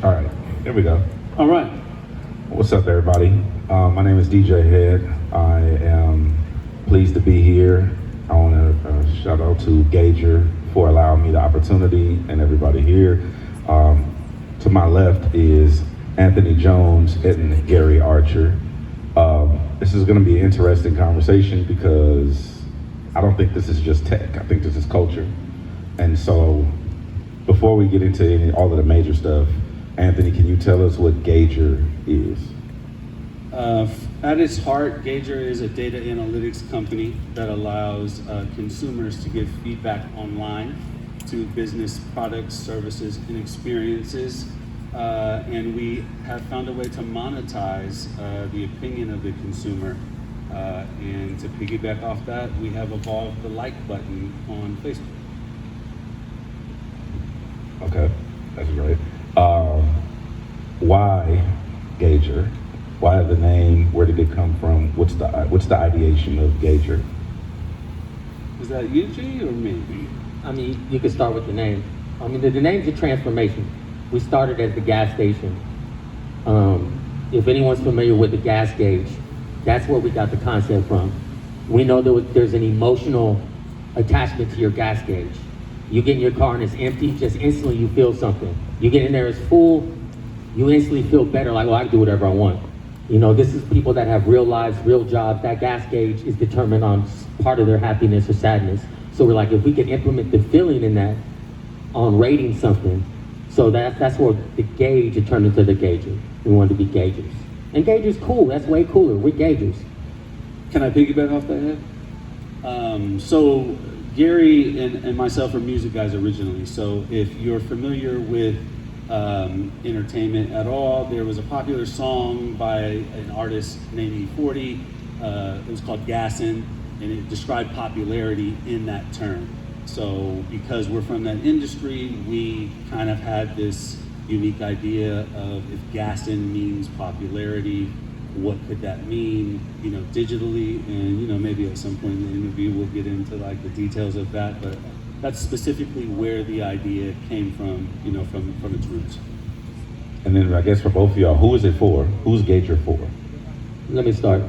All right, here we go. All right. What's up, everybody? My name is DJ Hed. I am pleased to be here. I want to shout out to Gaugr for allowing me the opportunity and everybody here. To my left is Anthony Jones and Gary Archer. This is going to be an interesting conversation because I don't think this is just tech. I think this is culture. And so before we get into all of the major stuff, Anthony, can you tell us what Gaugr is? At its heart, Gaugr is a data analytics company that allows consumers to give feedback online to business products, services, and experiences. And we have found a way to monetize the opinion of the consumer. And to piggyback off that, we have evolved the like button on Facebook. Okay, that's great. Why Gaugr? Why the name? Where did it come from? What's the ideation of Gaugr? Is that you, G, or me? I mean, you could start with the name. I mean, the name's a transformation. We started as the gas station. If anyone's familiar with the gas gauge, that's where we got the concept from. We know there's an emotional attachment to your gas gauge. You get in your car and it's empty, just instantly you feel something. You get in there, it's full, you instantly feel better, like, well, I can do whatever I want. You know, this is people that have real lives, real jobs. That gas gauge is determined on part of their happiness or sadness. So we're like, if we could implement the feeling in that on rating something, so that's where the gauge, it turned into the Gaugr. We wanted to be Gaugrs. And Gaugr's cool, that's way cooler, we're Gaugrs. Can I piggyback off that, Ed? So Gary and myself are music guys originally. So if you're familiar with entertainment at all, there was a popular song by an artist named E40. It was called Gassin', and it described popularity in that term. So because we're from that industry, we kind of had this unique idea of if gassin' means popularity, what could that mean, you know, digitally, and you know, maybe at some point in the interview we'll get into like the details of that, but that's specifically where the idea came from, you know, from its roots. And then I guess for both of y'all, who is it for? Who's Gaugr for? Let me start.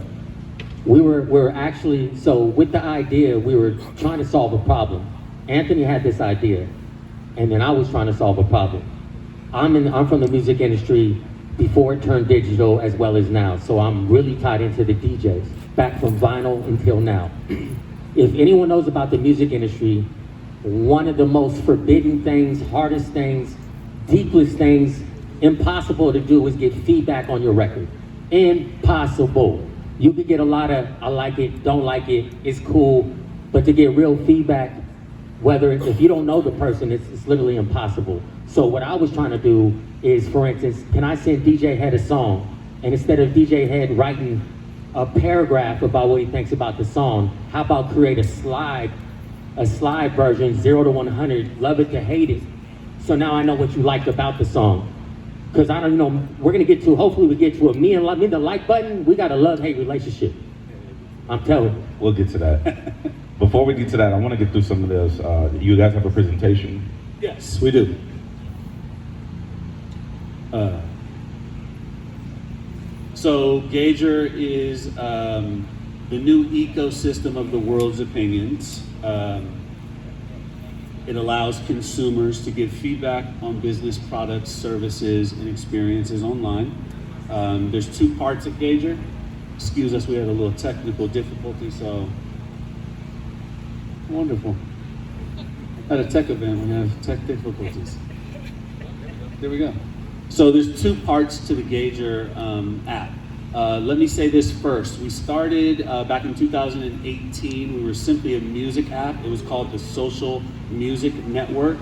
We're actually, so with the idea, we were trying to solve a problem. Anthony had this idea, and then I was trying to solve a problem. I'm from the music industry before it turned digital as well as now, so I'm really tied into the DJs, back from vinyl until now. If anyone knows about the music industry, one of the most forbidden things, hardest things, deepest things, impossible to do is get feedback on your record. Impossible. You could get a lot of, I like it, don't like it, it's cool, but to get real feedback, whether if you don't know the person, it's literally impossible. So what I was trying to do is, for instance, can I send DJ Hed a song? And instead of DJ Hed writing a paragraph about what he thinks about the song, how about create a slide version, 0 to 100, love it to hate it. So now I know what you liked about the song. Because I don't know, we're gonna get to, hopefully we get to me and the like button, we got a love-hate relationship. I'm telling you. We'll get to that. Before we get to that, I want to get through some of this. You guys have a presentation? Yes, we do. So Gaugr is the new ecosystem of the world's opinions. It allows consumers to give feedback on business products, services, and experiences online. There's two parts of Gaugr. Excuse us, we had a little technical difficulty, so wonderful. At a tech event, we have tech difficulties. There we go. So there's two parts to the Gaugr app. Let me say this first. We started back in 2018. We were simply a music app. It was called the Social Music Network,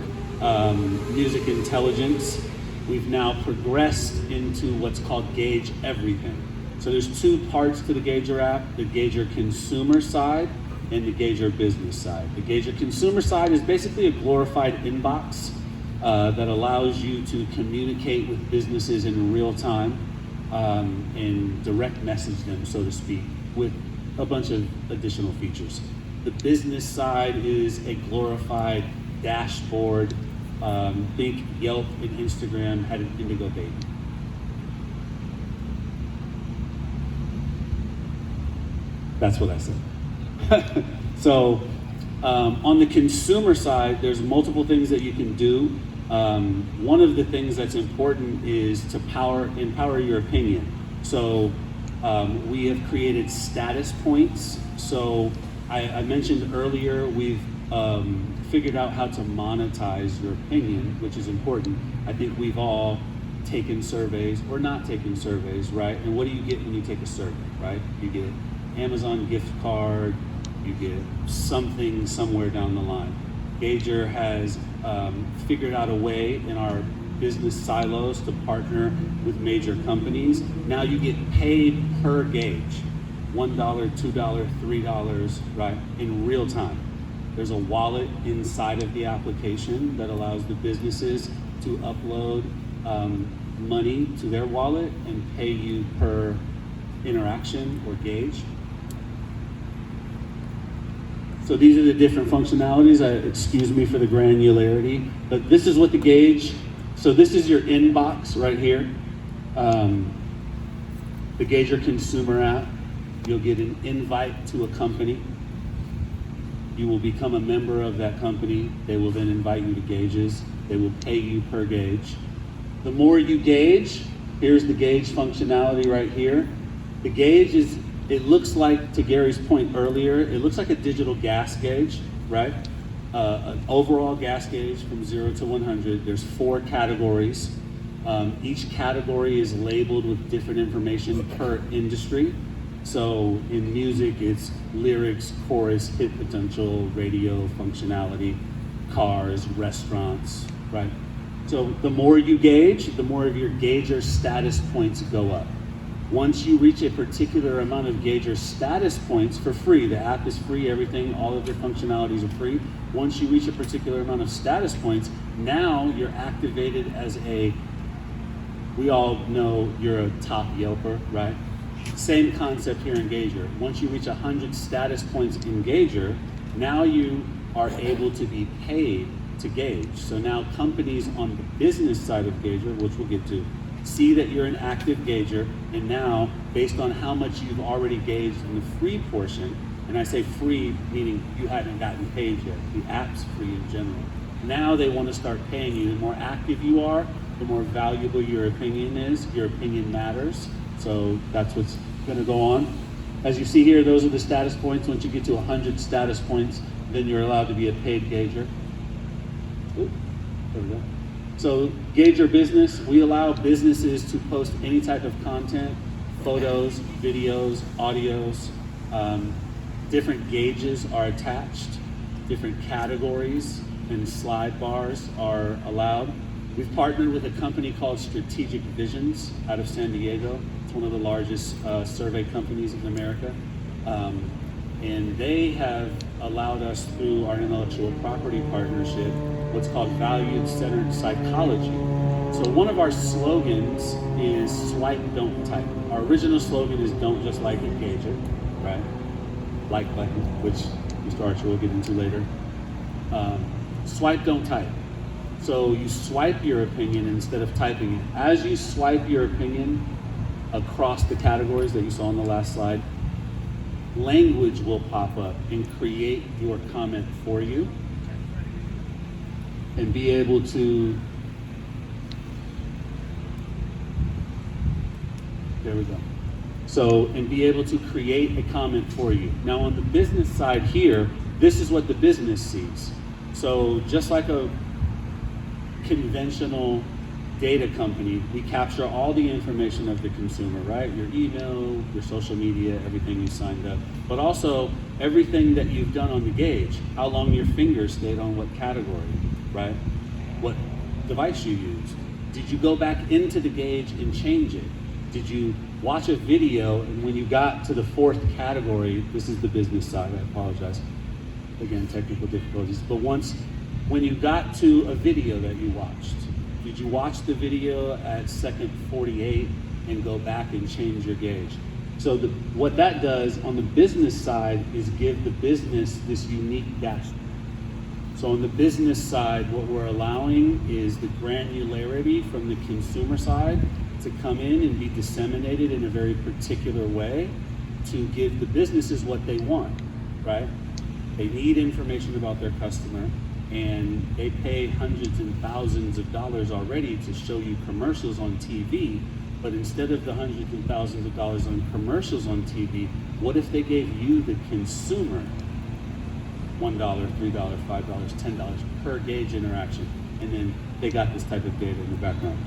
Music Intelligence. We've now progressed into what's called Gauge Everything. So there's two parts to the Gaugr app, the Gaugr consumer side and the Gaugr business side. The Gaugr consumer side is basically a glorified inbox that allows you to communicate with businesses in real time and direct message them, so to speak, with a bunch of additional features. The business side is a glorified dashboard Think Yelp and Instagram had an indigo baby. That's what I said. So on the consumer side, there's multiple things that you can do. One of the things that's important is to empower your opinion. So we have created status points. So I mentioned earlier, we've figured out how to monetize your opinion, which is important. I think we've all taken surveys or not taken surveys, right? And what do you get when you take a survey, right? You get Amazon gift card, you get something somewhere down the line. Gaugr has figured out a way in our business silos to partner with major companies. Now you get paid per gauge, $1, $2, $3, right, in real time. There's a wallet inside of the application that allows the businesses to upload money to their wallet and pay you per interaction or gauge. So these are the different functionalities. Excuse me for the granularity, but this is what the gauge, so this is your inbox right here. The Gaugr consumer app, you'll get an invite to a company. You will become a member of that company. They will then invite you to gauges. They will pay you per gauge. The more you gauge, here's the gauge functionality right here. The gauge is, it looks like, to Gary's point earlier, it looks like a digital gas gauge, right? An overall gas gauge from 0 to 100. There's 4 categories. Each category is labeled with different information per industry. So in music, it's lyrics, chorus, hit potential, radio functionality, cars, restaurants, right? So the more you gauge, the more of your Gaugr status points go up. Once you reach a particular amount of Gaugr status points for free, the app is free, everything, all of their functionalities are free. Once you reach a particular amount of status points, now you're activated as we all know you're a top Yelper, right? Same concept here in Gaugr. Once you reach 100 status points in Gaugr, now you are able to be paid to gauge. So now companies on the business side of Gaugr, which we'll get to, see that you're an active Gaugr, and now, based on how much you've already gauged in the free portion, and I say free meaning you haven't gotten paid yet, the app's free in general. Now they want to start paying you. The more active you are, the more valuable your opinion is. Your opinion matters. So that's what's going to go on. As you see here, those are the status points. Once you get to 100 status points, then you're allowed to be a paid Gaugr. Ooh, there we go. So Gaugr Business, we allow businesses to post any type of content, photos, videos, audios. Different gauges are attached. Different categories and slide bars are allowed. We've partnered with a company called Strategic Visions out of San Diego. It's one of the largest survey companies in America. And they have allowed us, through our intellectual property partnership, what's called value-centered psychology. So one of our slogans is swipe, don't type. Our original slogan is don't just like it, Gaugr, right? Like button, which Mr. Archer will get into later. Swipe, don't type. So you swipe your opinion instead of typing it. As you swipe your opinion across the categories that you saw on the last slide, language will pop up and create your comment for you and be able to, there we go. So, and be able to create a comment for you. Now on the business side here, this is what the business sees. So just like a conventional data company, we capture all the information of the consumer, right? Your email, your social media, everything you signed up, but also everything that you've done on the gauge, how long your finger stayed on what category, right? What device you used. Did you go back into the gauge and change it? Did you watch a video and when you got to the 4th category, this is the business side, I apologize. Again, technical difficulties, but when you got to a video that you watched, did you watch the video at second 48 and go back and change your gauge? So what that does on the business side is give the business this unique dashboard. So on the business side, what we're allowing is the granularity from the consumer side to come in and be disseminated in a very particular way to give the businesses what they want, right? They need information about their customer, and they pay hundreds and thousands of dollars already to show you commercials on TV. But instead of the hundreds and thousands of dollars on commercials on TV, what if they gave you, the consumer, $1, $3, $5, $10 per gauge interaction, and then they got this type of data in the background?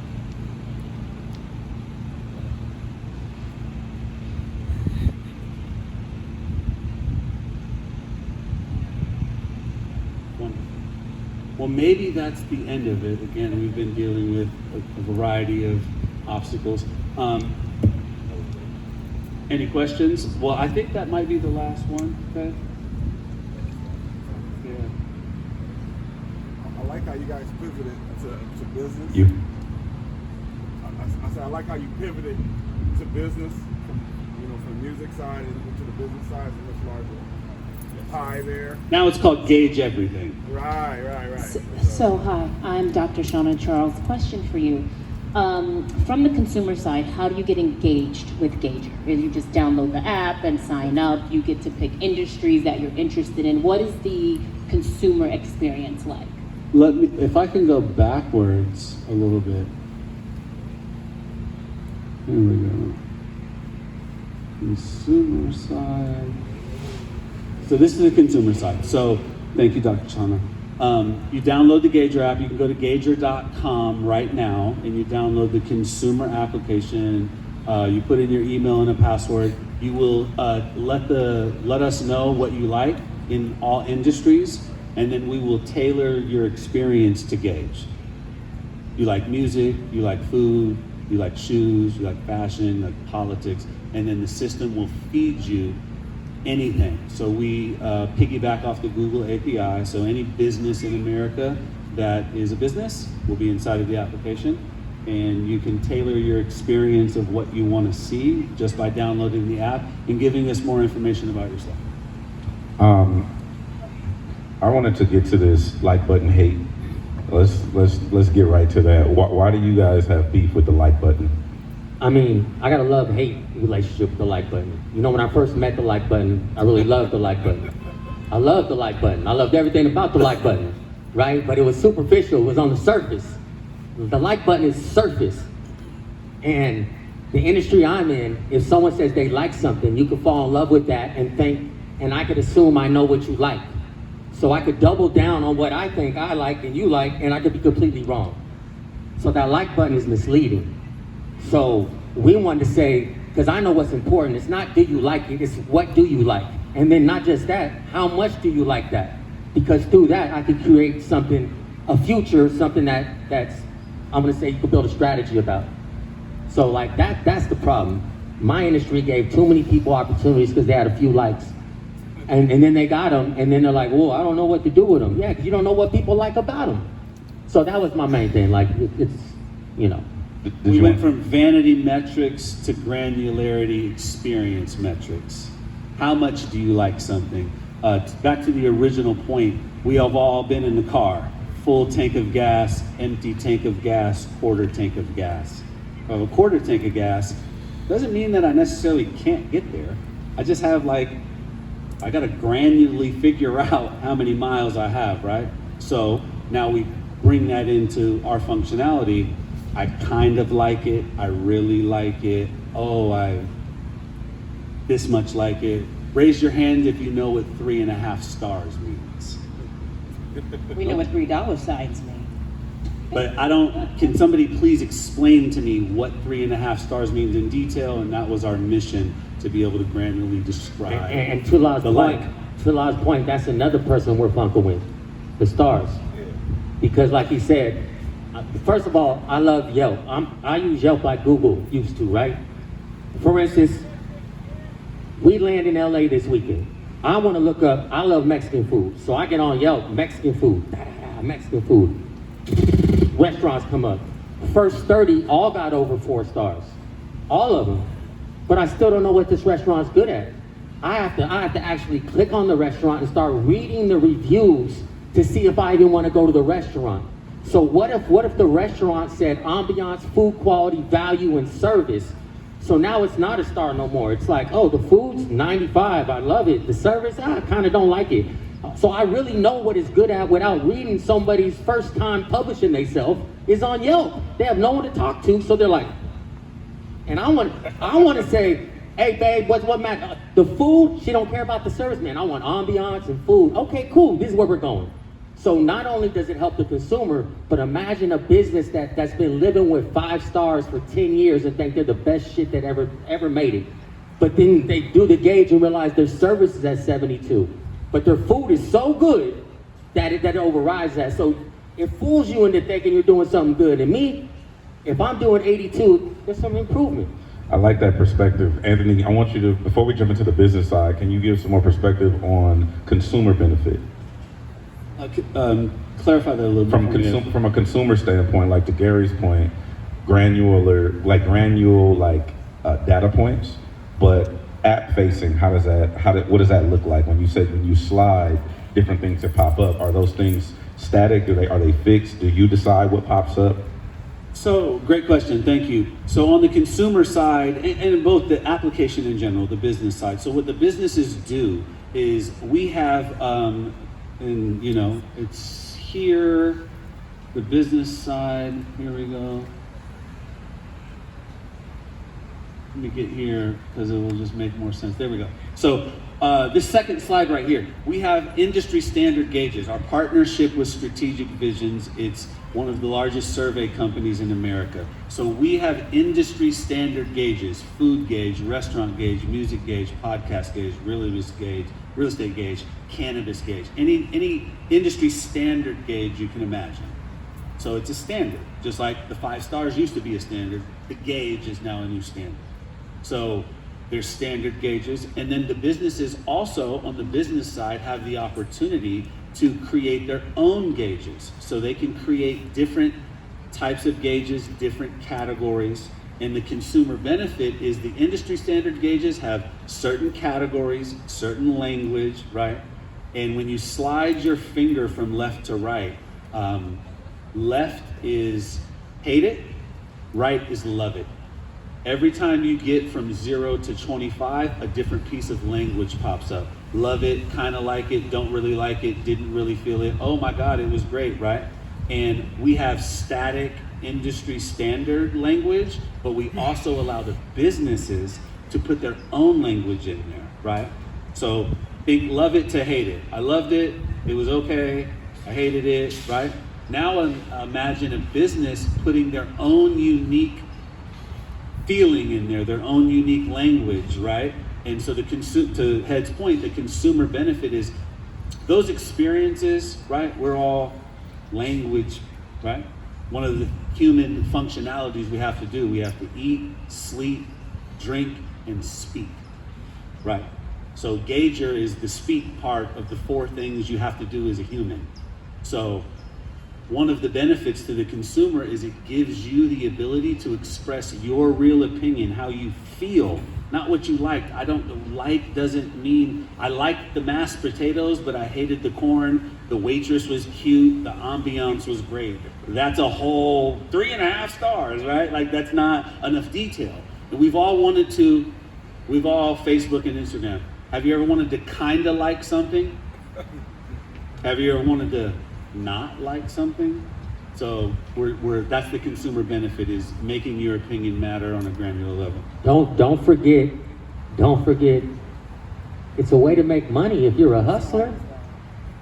Wonderful. Well, maybe that's the end of it. Again, we've been dealing with a variety of obstacles. Any questions? Well, I think that might be the last one. Okay. Yeah. I like how you guys pivoted to business. You. I said I like how you pivoted to business from music side into the business side. It's a much larger pie there. Now it's called Gauge Everything. Right. So hi, I'm Dr. Shauna Charles. Question for you. From the consumer side, how do you get engaged with Gaugr? Is you just download the app and sign up? You get to pick industries that you're interested in. What is the consumer experience like? If I can go backwards a little bit. Here we go. Consumer side. So this is the consumer side. So thank you, Dr. Chana. You download the Gaugr app. You can go to Gaugr.com right now, and you download the consumer application. You put in your email and a password. You will let us know what you like in all industries, and then we will tailor your experience to Gauge. You like music, you like food, you like shoes, you like fashion, like politics, and then the system will feed you anything. So we piggyback off the Google API. So any business in America that is a business will be inside of the application, and you can tailor your experience of what you want to see just by downloading the app and giving us more information about yourself. I wanted to get to this like button hate. Let's get right to that. Why do you guys have beef with the like button? I mean, I got a love-hate relationship with the like button. You know, when I first met the like button, I really loved the like button. I loved the like button. I loved everything about the like button, right? But it was superficial, it was on the surface. The like button is surface. And the industry I'm in, if someone says they like something, you could fall in love with that and think, and I could assume I know what you like. So I could double down on what I think I like and you like, and I could be completely wrong. So that like button is misleading. So we wanted to say, because I know what's important, it's not do you like it, it's what do you like? And then not just that, how much do you like that? Because through that, I could create something, a future, something that's, I'm gonna say you could build a strategy about. So like that's the problem. My industry gave too many people opportunities because they had a few likes. And then they got them, and then they're like, whoa, I don't know what to do with them. Yeah, because you don't know what people like about them. So that was my main thing, like it's, you know. We went from vanity metrics to granularity experience metrics. How much do you like something? Back to the original point, we have all been in the car. Full tank of gas, empty tank of gas, quarter tank of gas. A quarter tank of gas doesn't mean that I necessarily can't get there. I just have I gotta granularly figure out how many miles I have, right? So now we bring that into our functionality. I kind of like it, I really like it, oh, I this much like it. Raise your hand if you know what 3.5 stars means. We know what $3 signs mean. But can somebody please explain to me what 3.5 stars means in detail? And that was our mission, to be able to granularly describe. And to Law's point, that's another person we're funking with, the stars. Because like he said, first of all, I love Yelp. I use Yelp like Google used to, right? For instance, we land in LA this weekend. I want to look up, I love Mexican food. So I get on Yelp, Mexican food, Mexican food. Restaurants come up. First 30 all got over 4 stars. All of them. But I still don't know what this restaurant's good at. I have to actually click on the restaurant and start reading the reviews to see if I even want to go to the restaurant. So what if the restaurant said ambiance, food quality, value, and service? So now it's not a star no more. It's like, oh, the food's 95, I love it. The service, I kind of don't like it. So I really know what it's good at without reading somebody's first time publishing themselves is on Yelp. They have no one to talk to, so they're like, and I want to say, hey babe, what matter? The food, she don't care about the service, man. I want ambiance and food. Okay, cool, this is where we're going. So not only does it help the consumer, but imagine a business that's been living with 5 stars for 10 years and think they're the best shit that ever made it. But then they do the gauge and realize their service is at 72. But their food is so good that it overrides that. So it fools you into thinking you're doing something good. And me, if I'm doing 82, there's some improvement. I like that perspective. Anthony, I want you to, before we jump into the business side, can you give some more perspective on consumer benefit? Clarify that a little bit. From a consumer standpoint, like to Gary's point, granule data points, but app facing, what does that look like? When you slide, different things that pop up, are those things static? Are they fixed? Do you decide what pops up? So, great question, thank you. So on the consumer side, and both the application in general, the business side, so what the businesses do is we have, and you know, it's here, the business side, here we go. Let me get here, because it will just make more sense. There we go. So this second slide right here, we have industry standard gauges. Our partnership with Strategic Visions, it's one of the largest survey companies in America. So we have industry standard gauges: food gauge, restaurant gauge, music gauge, podcast gauge, real estate gauge, cannabis gauge, any industry standard gauge you can imagine. So it's a standard, just like the 5 stars used to be a standard, the gauge is now a new standard. So there's standard gauges, and then the businesses also on the business side have the opportunity to create their own gauges. So they can create different types of gauges, different categories, and the consumer benefit is the industry standard gauges have certain categories, certain language, right? And when you slide your finger from left to right, left is hate it, right is love it. Every time you get from 0 to 25, a different piece of language pops up. Love it, kind of like it, don't really like it, didn't really feel it. Oh my God, it was great, right? And we have static industry standard language, but we also allow the businesses to put their own language in there, right? So think love it to hate it. I loved it, it was okay, I hated it, right? Now imagine a business putting their own unique feeling in there, their own unique language, right? And so to Hed's point, the consumer benefit is those experiences, right? We're all language, right? One of the human functionalities we have to do, we have to eat, sleep, drink, and speak, right? So Gaugr is the speak part of the 4 things you have to do as a human. So one of the benefits to the consumer is it gives you the ability to express your real opinion, how you feel, not what you liked. Like doesn't mean I liked the mashed potatoes, but I hated the corn. The waitress was cute. The ambiance was great. That's a whole 3.5 stars, right? Like that's not enough detail. And we've all Facebook and Instagram. Have you ever wanted to kind of like something? Have you ever wanted to not like something? So that's the consumer benefit, is making your opinion matter on a granular level. Don't forget, it's a way to make money if you're a hustler.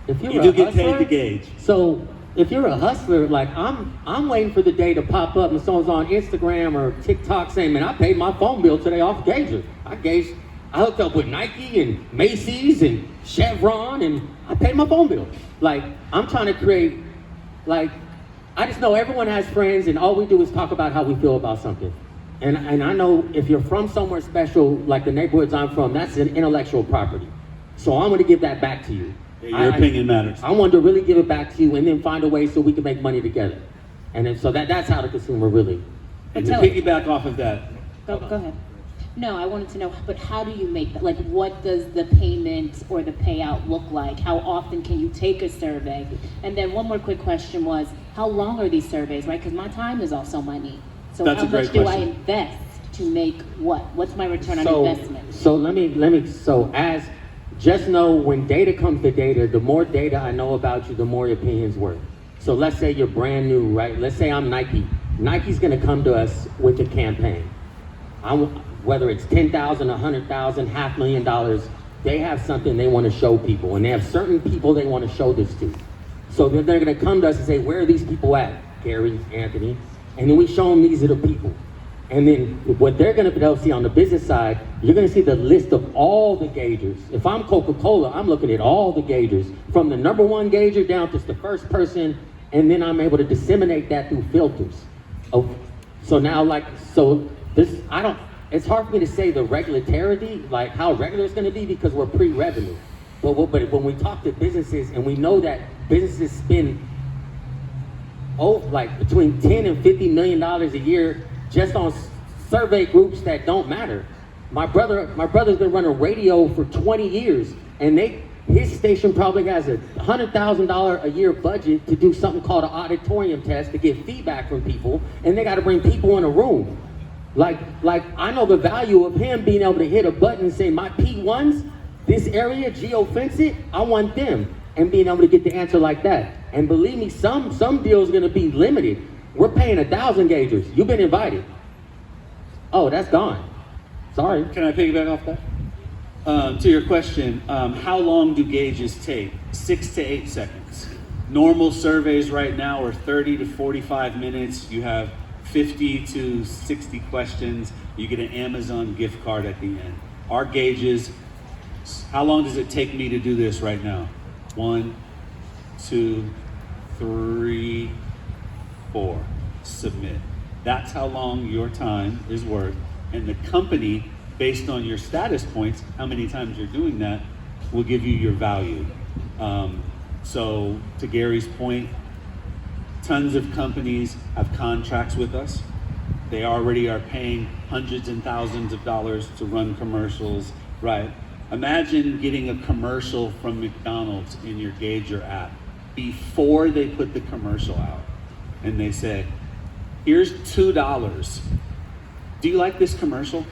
You do get paid to gauge. So if you're a hustler, like I'm waiting for the day to pop up and someone's on Instagram or TikTok saying, man, I paid my phone bill today off Gaugr. I hooked up with Nike and Macy's and Chevron and I paid my phone bill. Like, I'm trying to create, like, I just know everyone has friends and all we do is talk about how we feel about something. And I know if you're from somewhere special, like the neighborhoods I'm from, that's an intellectual property. So I'm gonna give that back to you. Your opinion matters. I wanted to really give it back to you and then find a way so we can make money together. And then, so that's how the consumer really. And to piggyback off of that. Go ahead. No, I wanted to know, but how do you make that? Like, what does the payment or the payout look like? How often can you take a survey? And then one more quick question was, how long are these surveys, right? Because my time is also money. So That's how a great much do I question. invest to make what? What's my return on investment? So let me, so just know when data comes to data, the more data I know about you, the more your opinion's worth. So let's say you're brand new, right? Let's say I'm Nike. Nike's gonna come to us with a campaign. Whether it's 10,000, 100,000, $500,000, they have something they want to show people, and they have certain people they want to show this to. So they're going to come to us and say, where are these people at? Gary, Anthony, and then we show them these are the people. And then what they're going to be able to see on the business side, you're going to see the list of all the gaugers. If I'm Coca-Cola, I'm looking at all the gaugers, from the number one gauger down to the first person, and then I'm able to disseminate that through filters. So now, it's hard for me to say the regularity, like how regular it's going to be, because we're pre-revenue. But when we talk to businesses, and we know that businesses spend like between $10 and $50 million a year just on survey groups that don't matter. My brother's been running radio for 20 years, and his station probably has a $100,000 a year budget to do something called an auditorium test to get feedback from people, and they got to bring people in a room. Like I know the value of him being able to hit a button and say, my P1s, this area, geofence it, I want them, and being able to get the answer like that. And believe me, some deals are gonna be limited. We're paying 1,000 gaugers. You've been invited. Oh, that's gone. Sorry. Can I piggyback off that? To your question, how long do gauges take? 6 to 8 seconds. Normal surveys right now are 30 to 45 minutes. You have 50 to 60 questions. You get an Amazon gift card at the end. Our gauges, how long does it take me to do this right now? 1, 2, 3, 4. Submit. That's how long your time is worth. And the company, based on your status points, how many times you're doing that, will give you your value. So to Gary's point, tons of companies have contracts with us. They already are paying hundreds and thousands of dollars to run commercials, right? Imagine getting a commercial from McDonald's in your Gaugr app before they put the commercial out. And they say, here's $2. Do you like this commercial?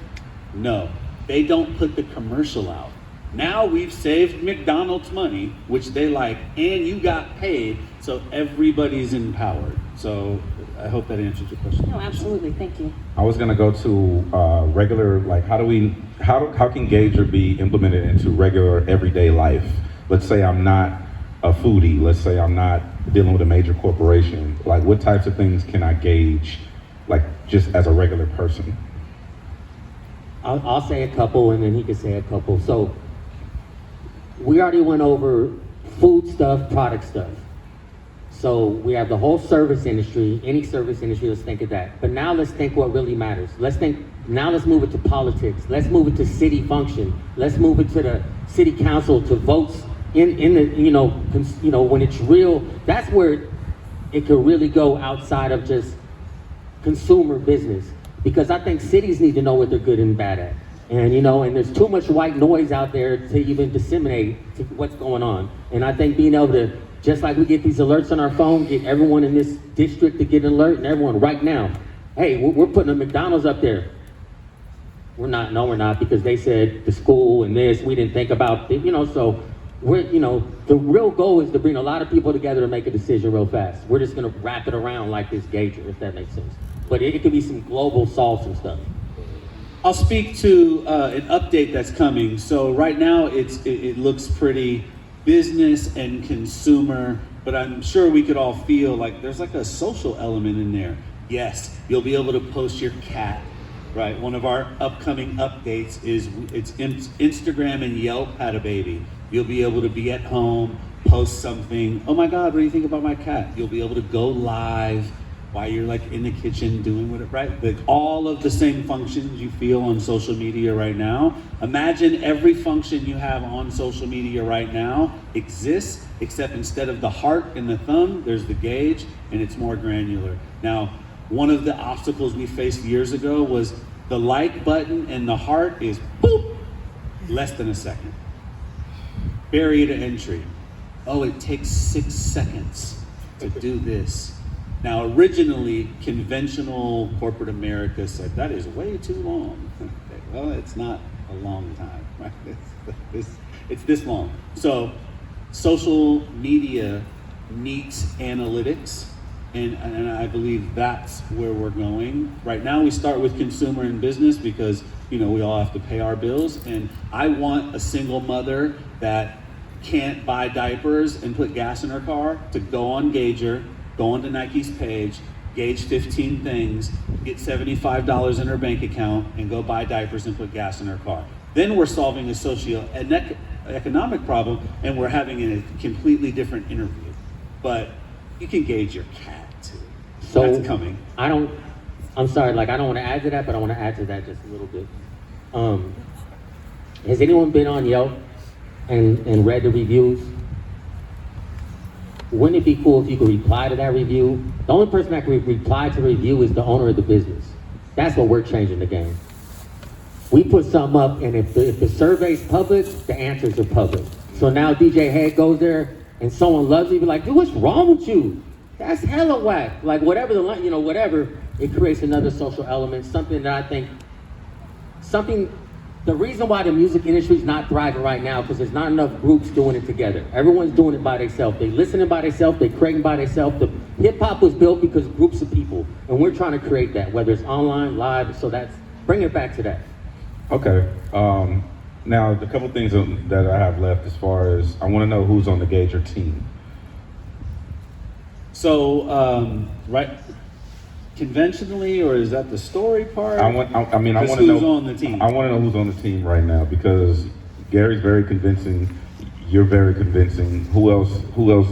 No, they don't put the commercial out. Now we've saved McDonald's money, which they like, and you got paid, so everybody's empowered. So I hope that answers your question. No, absolutely. Thank you. I was gonna go to regular, like how can Gaugr be implemented into regular everyday life? Let's say I'm not a foodie. Let's say I'm not dealing with a major corporation. Like what types of things can I gauge, like just as a regular person? I'll say a couple, and then he can say a couple. So we already went over food stuff, product stuff. So we have the whole service industry, any service industry, let's think of that. But now let's think what really matters. Let's move it to politics. Let's move it to city function. Let's move it to the city council to votes in the, when it's real. That's where it could really go outside of just consumer business. Because I think cities need to know what they're good and bad at. And and there's too much white noise out there to even disseminate to what's going on. And I think being able to, just like we get these alerts on our phone, get everyone in this district to get an alert, and everyone right now, hey, we're putting a McDonald's up there. We're not, because they said the school and this, we didn't think about it, so we're, the real goal is to bring a lot of people together to make a decision real fast. We're just gonna wrap it around like this Gaugr, if that makes sense. But it could be some global solves and stuff. I'll speak to an update that's coming. So right now it looks pretty business and consumer, but I'm sure we could all feel like there's like a social element in there. Yes, you'll be able to post your cat, right? One of our upcoming updates is Instagram and Yelp had a baby. You'll be able to be at home, post something. Oh my God, what do you think about my cat? You'll be able to go live while you're like in the kitchen doing what, right? Like all of the same functions you feel on social media right now. Imagine every function you have on social media right now exists, except instead of the heart and the thumb, there's the gauge, and it's more granular. Now, one of the obstacles we faced years ago was The like button and the heart is boop, less than a second. Barrier to entry. Oh, it takes 6 seconds to do this. Now, originally, conventional corporate America said that is way too long. Okay, well, it's not a long time, right? It's this long. So, social media meets analytics, and I believe that's where we're going. Right now, we start with consumer and business because we all have to pay our bills, and I want a single mother that can't buy diapers and put gas in her car to go on Gaugr, go onto Nike's page, gauge 15 things, get $75 in her bank account, and go buy diapers and put gas in her car. Then we're solving a socio-economic problem, and we're having a completely different interview. But you can gauge your cat too. So that's coming. I'm sorry, I don't want to add to that, but I want to add to that just a little bit. Has anyone been on Yelp and read the reviews? Wouldn't it be cool if you could reply to that review? The only person that can reply to a review is the owner of the business. That's what we're changing the game. We put something up, and if the survey's public, the answers are public. So now DJ Hed goes there, and someone loves you, be like, dude, what's wrong with you? That's hella whack. Whatever whatever, it creates another social element, something that I think, the reason why the music industry is not thriving right now, because there's not enough groups doing it together. Everyone's doing it by themselves. They listening by themselves, they creating by themselves. The hip hop was built because groups of people, and we're trying to create that, whether it's online, live, so bring it back to that. Okay. Now, the couple things that I have left as far as, I want to know who's on the Gaugr team. So, conventionally, or is that the story part? I want to who's know on the team. I want to know who's on the team right now, because Gary's very convincing. You're very convincing. Who else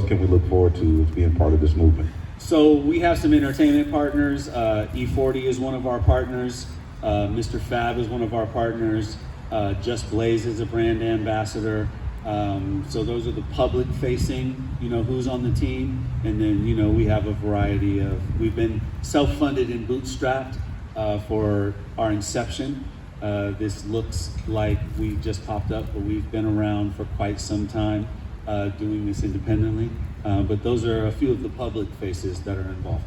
can we look forward to as being part of this movement? So we have some entertainment partners. E40 is one of our partners. Mr. Fab is one of our partners. Just Blaze is a brand ambassador. So those are the public facing, who's on the team. And then, we have a variety we've been self-funded and bootstrapped for our inception. This looks like we just popped up, but we've been around for quite some time doing this independently. But those are a few of the public faces that are involved.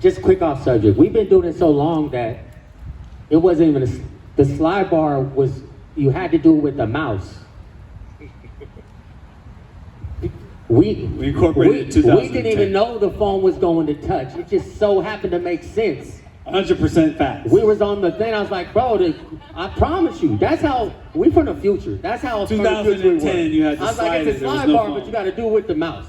Just quick off subject. We've been doing it so long that it wasn't even the slide bar was, you had to do it with the mouse. We incorporated it in 2010. We didn't even know the phone was going to touch. It just so happened to make sense. 100% facts. We was on the thing. I was like, bro, I promise you, that's how we from the future. That's how 2010. You had to I was slide like, it's it. a There was slide no bar, phone. but you got to do it with the mouse.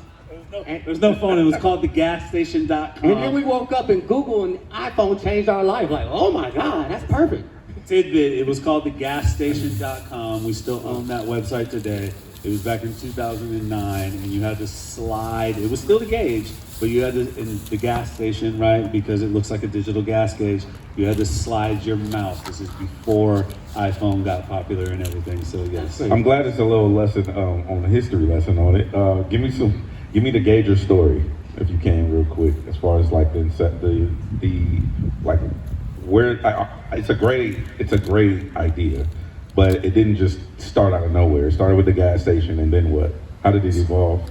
There's no phone. It was called the gasstation.com. And then we woke up and Google and iPhone changed our life. Like, oh my God, that's perfect. Tidbit, it was called the gasstation.com. We still own that website today. It was back in 2009, and you had to slide. It was still the gauge, but you had to, in the gas station, right? Because it looks like a digital gas gauge. You had to slide your mouse. This is before iPhone got popular and everything. So yes, I'm glad it's a little lesson on the history lesson on it. Give me the Gaugr story, if you can, real quick, as far as it's a great idea, but it didn't just start out of nowhere. It started with the gas station, and then what? How did it evolve?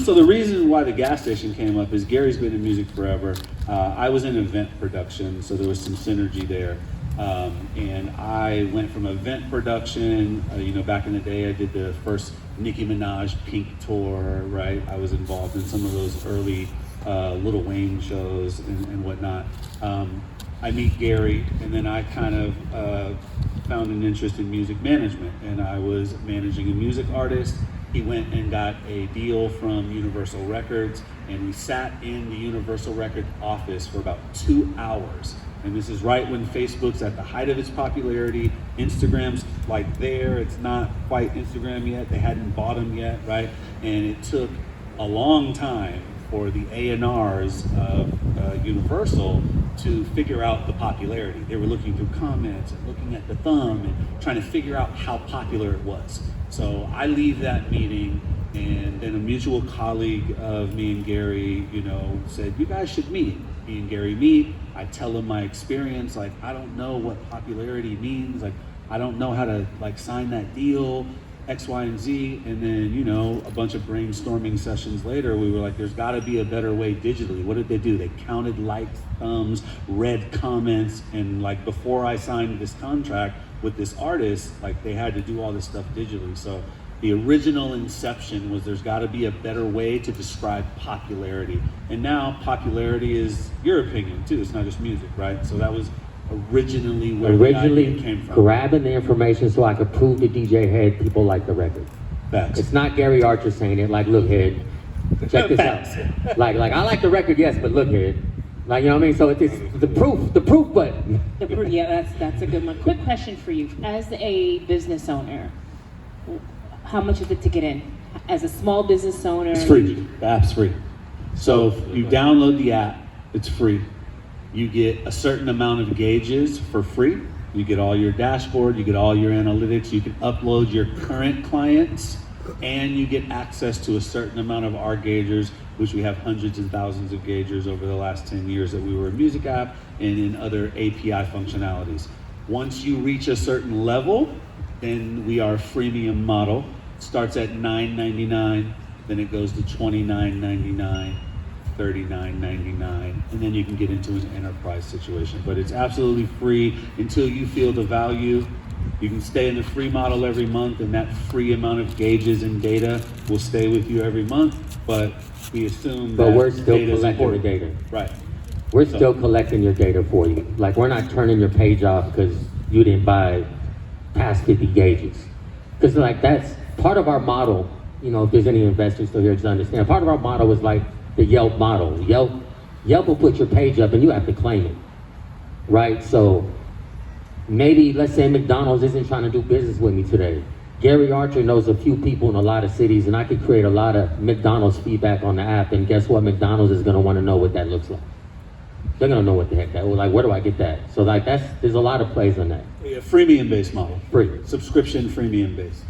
So the reason why the gas station came up is Gary's been in music forever. I was in event production, so there was some synergy there. And I went from event production, back in the day, I did the first Nicki Minaj Pink tour, right? I was involved in some of those early Lil Wayne shows and whatnot. I meet Gary, and then I kind of found an interest in music management, and I was managing a music artist. He went and got a deal from Universal Records, and we sat in the Universal Record office for about 2 hours. And this is right when Facebook's at the height of its popularity. Instagram's there, it's not quite Instagram yet. They hadn't bought them yet, right? And it took a long time for the A&Rs of Universal to figure out the popularity. They were looking through comments and looking at the thumb and trying to figure out how popular it was. So I leave that meeting And then a mutual colleague of me and Gary, said, you guys should meet. Me and Gary meet. I tell him my experience. Like, I don't know what popularity means. Like, I don't know how to sign that deal, X, Y, and Z. And then, a bunch of brainstorming sessions later, we were like, there's gotta be a better way digitally. What did they do? They counted likes, thumbs, read comments. And before I signed this contract with this artist, they had to do all this stuff digitally. So the original inception was there's got to be a better way to describe popularity. And now popularity is your opinion too. It's not just music, right? So that was originally where the idea came from. Grabbing the information so I could prove to DJ Hed people like the record. Facts. It's not Gary Archer saying it, look, Hed, check this out. I like the record, yes, but look, Hed. You know what I mean? So it's the proof button. Yeah, that's a good one. Quick question for you. As a business owner, how much is it to get in? As a small business owner? It's free. The app's free. So if you download the app, it's free. You get a certain amount of gauges for free. You get all your dashboard, you get all your analytics, you can upload your current clients, and you get access to a certain amount of our gaugers, which we have hundreds and thousands of gaugers over the last 10 years that we were a music app and in other API functionalities. Once you reach a certain level, then we are a freemium model. Starts at $9.99, then it goes to $29.99, $39.99, and then you can get into an enterprise situation. But it's absolutely free until you feel the value. You can stay in the free model every month, and that free amount of gauges and data will stay with you every month. But we assume that we're still data's collecting important. the data. Right. We're still collecting your data for you. We're not turning your page off because you didn't buy past 50 gauges. Because that's part of our model. If there's any investors still here to understand, part of our model is the Yelp model. Yelp will put your page up and you have to claim it, right? So maybe, let's say McDonald's isn't trying to do business with me today. Gary Archer knows a few people in a lot of cities, and I could create a lot of McDonald's feedback on the app, and guess what? McDonald's is gonna wanna know what that looks like. They're gonna know what the heck that, where do I get that? So there's a lot of plays on that. A freemium-based model. Free. Subscription freemium-based.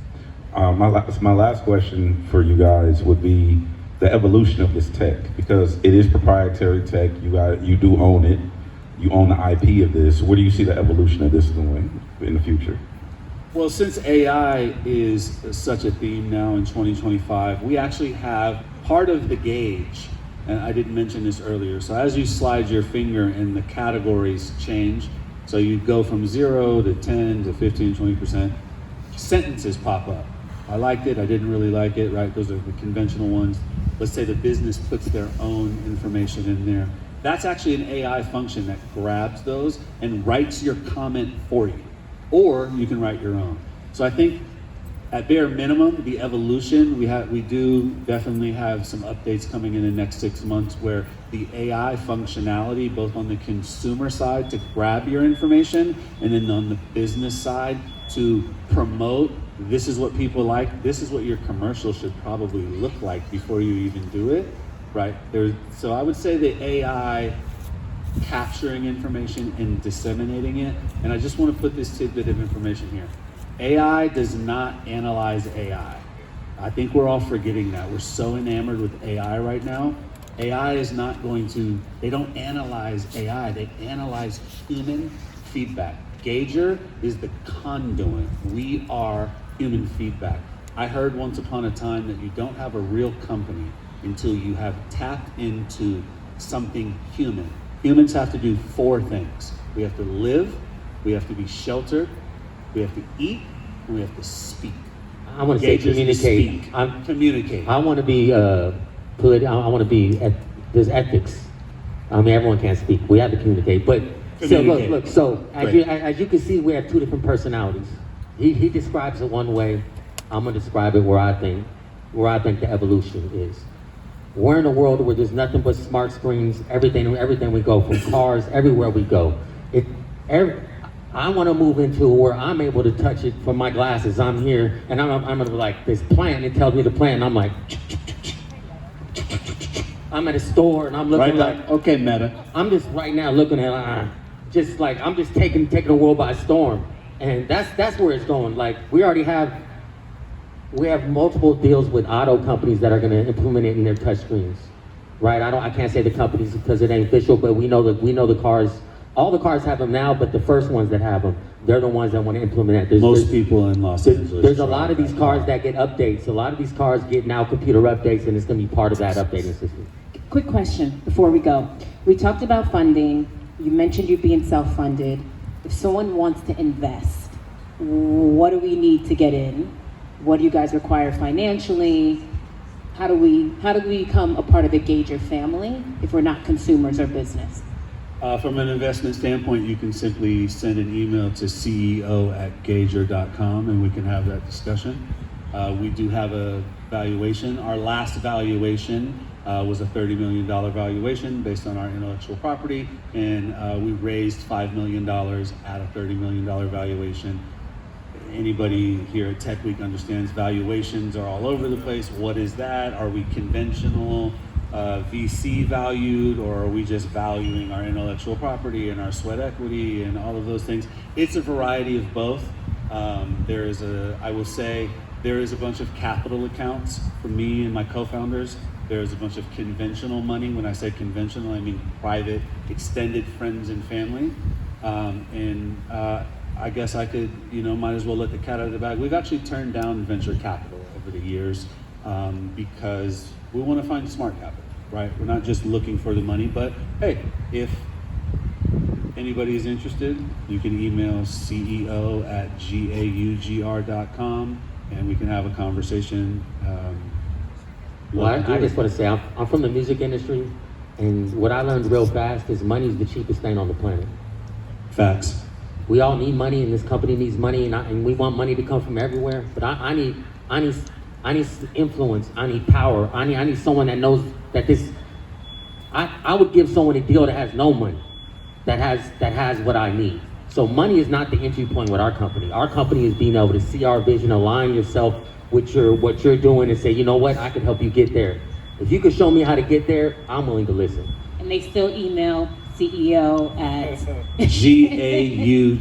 My last question for you guys would be the evolution of this tech, because it is proprietary tech. You do own it. You own the IP of this. Where do you see the evolution of this going in the future? Well, since AI is such a theme now in 2025, we actually have part of the gauge, and I didn't mention this earlier. So as you slide your finger and the categories change, so you go from 0 to 10 to 15, 20%, sentences pop up. I liked it, I didn't really like it, right? Those are the conventional ones. Let's say the business puts their own information in there. That's actually an AI function that grabs those and writes your comment for you. Or you can write your own. So I think at bare minimum, the evolution, we do definitely have some updates coming in the next 6 months where the AI functionality, both on the consumer side to grab your information, and then on the business side to promote, this is what people like, this is what your commercial should probably look like before you even do it, right? So I would say the AI capturing information and disseminating it, and I just want to put this tidbit of information here. AI does not analyze AI. I think we're all forgetting that. We're so enamored with AI right now. AI is not going to, they don't analyze AI, they analyze human feedback. Gaugr is the conduit. We are human feedback. I heard once upon a time that you don't have a real company until you have tapped into something human. Humans have to do 4 things. We have to live, we have to be sheltered, we have to eat, and we have to speak. I want to say Gaugr is communicate. speak. Communicate. I want to be I want to be. There's ethics. I mean, everyone can't speak. We have to communicate. But Communicate. so look. So as you can see, we have 2 different personalities. He describes it one way. I'm gonna describe it where I think the evolution is. We're in a world where there's nothing but smart screens. Everything we go, from cars, everywhere we go. I want to move into where I'm able to touch it from my glasses. I'm here, and I'm gonna be like this plant. It tells me the plant, and I'm like, I'm at a store, and I'm looking okay, Meta. I'm just right now looking at, I'm just taking the world by storm, and that's where it's going. We already have We have multiple deals with auto companies that are going to implement it in their touchscreens, right? I can't say the companies because it ain't official, but we know the cars. All the cars have them now, but the first ones that have them, they're the ones that want to implement it. Most people in Los Angeles. There's a lot of these cars that get updates. A lot of these cars get now computer updates, and it's going to be part of that updating system. Quick question before we go. We talked about funding. You mentioned you being self-funded. If someone wants to invest, what do we need to get in? What do you guys require financially? How do we become a part of the Gaugr family if we're not consumers or business? From an investment standpoint, you can simply send an email to ceo@gaugr.com and we can have that discussion. We do have a valuation. Our last valuation was a $30 million valuation based on our intellectual property, and we raised $5 million at a $30 million valuation. Anybody here at Tech Week understands valuations are all over the place. What is that? Are we conventional VC valued, or are we just valuing our intellectual property and our sweat equity and all of those things? It's a variety of both. I will say there is a bunch of capital accounts for me and my co-founders. There's a bunch of conventional money. When I say conventional, I mean private, extended friends and family. I guess I could, might as well let the cat out of the bag. We've actually turned down venture capital over the years because we want to find smart capital, right? We're not just looking for the money, but hey, if anybody is interested, you can email ceo@gaugr.com and we can have a conversation. Well, I just want to say, I'm from the music industry, and what I learned real fast is money is the cheapest thing on the planet. Facts. We all need money, and this company needs money, and we want money to come from everywhere. But I need influence. I need power. I need someone that knows that this. I would give someone a deal that has no money, that has what I need. So money is not the entry point with our company. Our company is being able to see our vision, align yourself with what you're doing, and say, you know what, I can help you get there. If you can show me how to get there, I'm willing to listen. And they still email CEO at gaugr.com.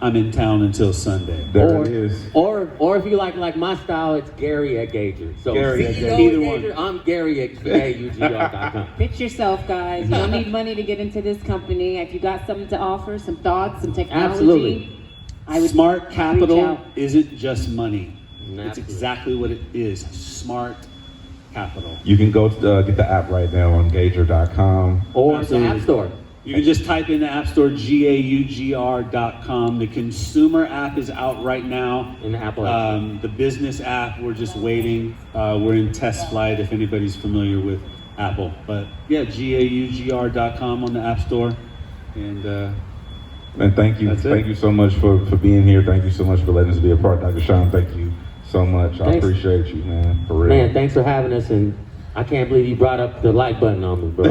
I'm in town until Sunday. There it is. Or if you like my style, it's Gary at Gaugr. So Gary at CEO Gaugr. Either Gaugr, I'm Gary at gaugr.com. pitch yourself, guys. You don't need money to get into this company. If you got something to offer, some thoughts, some technology, Absolutely. I would Smart reach capital out. isn't just money. It's Absolutely. exactly what it is. Smart capital. You can go to get the app right now on gaugr.com. Or Absolutely. the App Store. You can just type in the App Store, gaugr.com. The consumer app is out right now. In the Apple App. The business app, we're just waiting. We're in test flight if anybody's familiar with Apple. But yeah, gaugr.com on the App Store. And And thank you. That's it. Thank you so much for being here. Thank you so much for letting us be a part. Dr. Sean, thank you so much. I Thanks. appreciate you, man. For real. Man, thanks for having us, and I can't believe you brought up the like button on me, bro.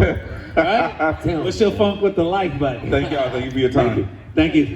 right? Damn. What's your funk with the like button? Thank y'all. Thank you for your time. Thank you. Thank you. Yeah.